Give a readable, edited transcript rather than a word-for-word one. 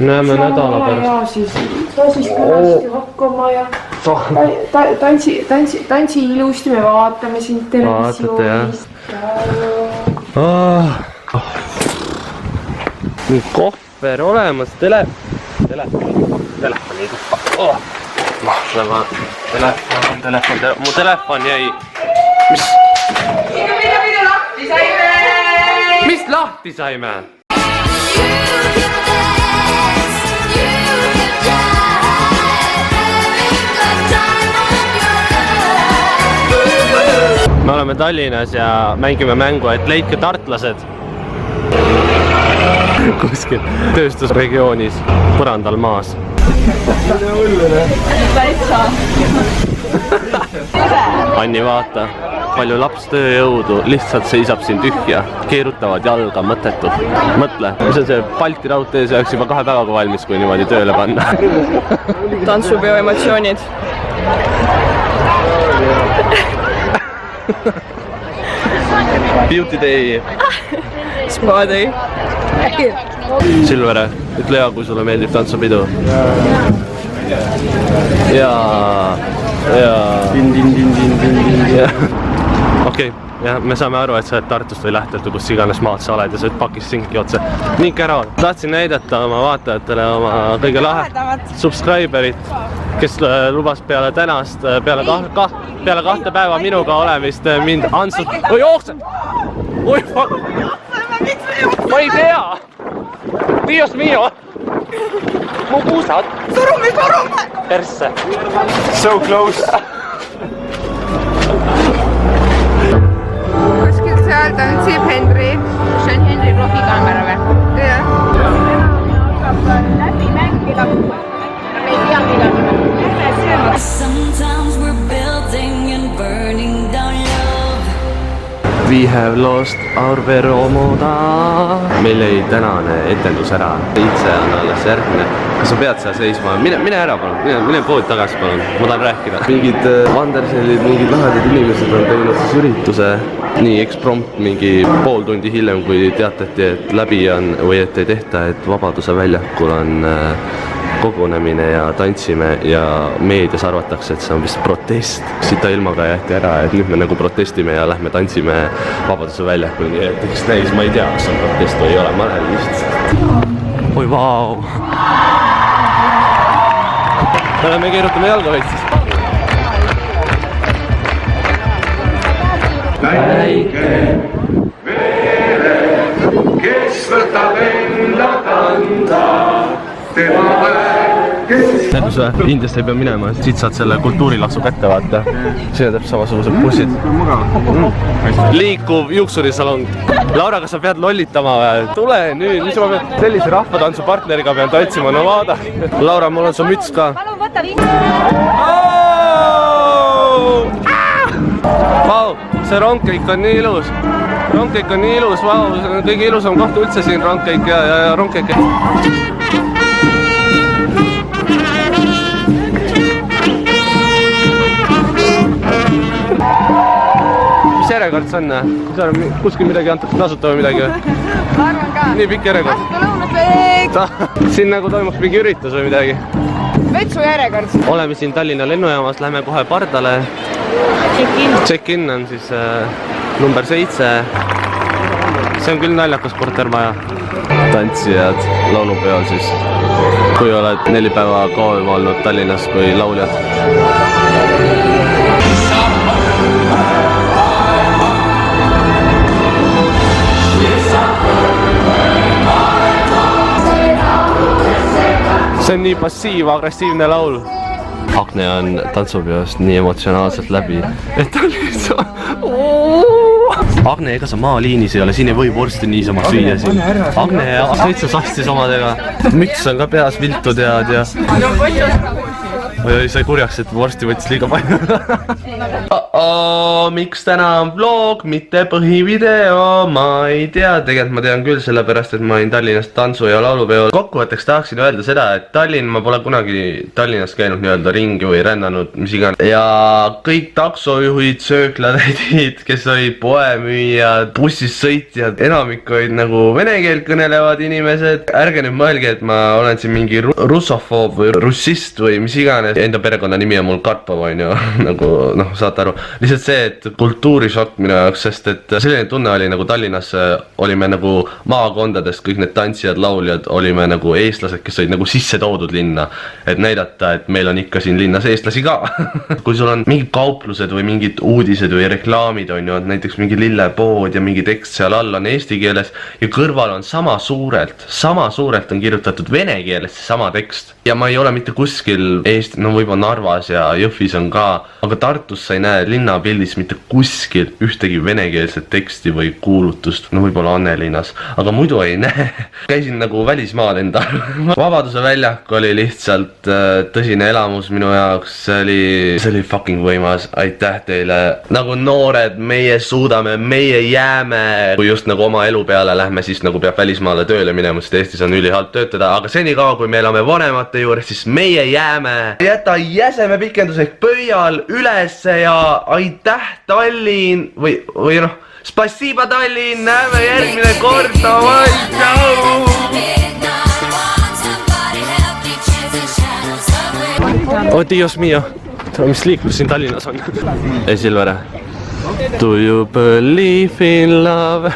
näeme nädala pärast. Sa siis kenasti hakkama ja tantsi ilusti, me vaatame sind televisioonist. Nüüd kohver olemas, telefoni tuppa. Mu telefon jäi. Mis lahti saime? Me oleme Tallinnas ja mängime mängu, et leidke tartlased kuskil tööstusregioonis põrandal maas. Anni, vaata, palju lapstööjõudu lihtsalt seisab siin tühja, keerutavad jalga mõttetult. Mõtle, mis on see Balti raudtee, see oleks juba 2 päevaga valmis, kui niimoodi tööle panna. Tantsupeo emotsioonid. Beauty day. Spa day. Silvere, ütle hea, kui sulle meeldib tantsupidu. Okei, me saame aru, et sa oled Tartust või Lähtelt või kus iganes maad sa oled ja sa oled pakist sinki otse. Nii kära, tahtsin näidata oma vaatajatele oma kõige subscriberit, kes lubas peale tänast, peale 2 päeva minuga olemist mind ansut... Oi, jookse! Oi, fuck! Ma ei tea! Dios mio! Mu puusad! Surume! Persse! So close! Kuskil seal tantsib Henri. See on Henri vlogikaamera või? Jah. Läbi mängida. Me ei tea midagi. Sometimes we're building and burning down love. We have lost our Veromoda. Meil jäi tänane etendus ära. 7 on alles järgmine. Kas sa pead seal seisma? Mine ära palun. Mine pood tagasi palun. Ma tahan rääkida. Mingid Vanderselid, mingid lahedad inimesed on teinud siis ürituse. Nii eksprompt mingi pool tundi hiljem, kui teatati, et läbi on või et ei tehta, et Vabaduse väljakul on kogunemine ja tantsime ja meedias arvatakse, et see on vist protest. Sita ilmaga jäeti ära, et nüüd me nagu protestime ja lähme tantsime Vabaduse väljakul, nii et üks näis, ma ei tea, kas on protest või ei ole, ma lähen lihtsalt. Oi, vau! Me keerutame jalga veits. Väike veere, kes võtab enda kanda, tema Täpselt või? Indiast ei pea minema, siit saad selle kultuurilaksu kätte, vaata. See on täpselt samasugused bussid. Liikuv juuksurisalong. Laura, kas sa pead lollitama või? Tule nüüd, mis ma pean sellise rahvatantsupartneriga pean tantsima, no vaada. Laura, mul on su müts ka. Palun võta viis. Vau, see rongkeik on nii ilus. Rongkeik on nii ilus, vau, see on kõige ilusam koht üldse siin, rongkeik ja rongkeik. Mis järjekord see on? Kuskil midagi antakse tasuta või midagi? Ma arvan ka. Nii pikk järjekord. Tasuta lõunasveek. Siin nagu toimuks mingi üritus või midagi. Vetsu järjekord. Oleme siin Tallinna lennujaamas, lähme kohe pardale. Check-in on siis number 7. See on küll naljakas kortermaja. Tantsijad laulupeol siis. Kui oled 4 päeva kauem olnud Tallinnas kui lauljad. See on nii passiiv-agressiivne laul. Agne on tantsupeost nii emotsionaalselt läbi, et ta lihtsalt... Agne, ega sa maaliinis ei ole, siin ei või vorsti niisama süüa siin. Agne sõitsa sastis omadega. Müts on ka peas viltu tead ja... Oi, sai kurjaks, et vorsti võttis liiga palju. miks täna on vlog, mitte põhivideo, ma ei tea, tegelikult ma tean küll, sellepärast et ma olin Tallinnas tantsu- ja laulupeol. Kokkuvõtteks tahaksin öelda seda, et Tallinn, ma pole kunagi Tallinnas käinud nii-öelda ringi või rännanud, mis iganes. Ja kõik taksojuhid, sööklatädid, kes olid poemüüjad, bussis sõitjad, enamik olid nagu vene keelt kõnelevad inimesed. Ärge nüüd mõelge, et ma olen siin mingi russofoob või russist või mis iganes. Enda perekonna nimi on mul Karpov, on ju, nagu noh, saate aru. Lihtsalt see, et kultuurishokk minu jaoks, sest et selline tunne oli nagu Tallinnas olime nagu maakondadest, kõik need tantsijad, lauljad, olime nagu eestlased, kes olid nagu sisse toodud linna. Et näidata, et meil on ikka siin linnas eestlasi ka. Kui sul on mingid kauplused või mingid uudised või reklaamid, on ju, et näiteks mingi lillepood ja mingi tekst seal all on eesti keeles ja kõrval on sama suurelt on kirjutatud vene keeles see sama tekst. Ja ma ei ole mitte kuskil Eesti, no võib-olla Narvas ja Jõhvis on ka, aga Tartus sa ei näe linnapildis mitte kuskil ühtegi venekeelset teksti või kuulutust, no võib-olla Annelinnas, aga muidu ei näe. Käisin nagu välismaal enda Vabaduse väljak oli lihtsalt tõsine elamus minu jaoks, see oli fucking võimas, aitäh teile. Nagu noored, meie suudame, meie jääme, kui just nagu oma elu peale lähme, siis nagu peab välismaale tööle minema, sest Eestis on ülihalb töötada, aga senikaua kui me elame vanemate juures, siis meie jääme. Jäta jäseme pikendus ehk pöial ülesse ja aitäh Tallinn või noh, spasiba Tallinn, näeme järgmine kord, davai, tšau! Oh Dios mio, mis liiklus siin Tallinnas on? Silver, do you believe in love?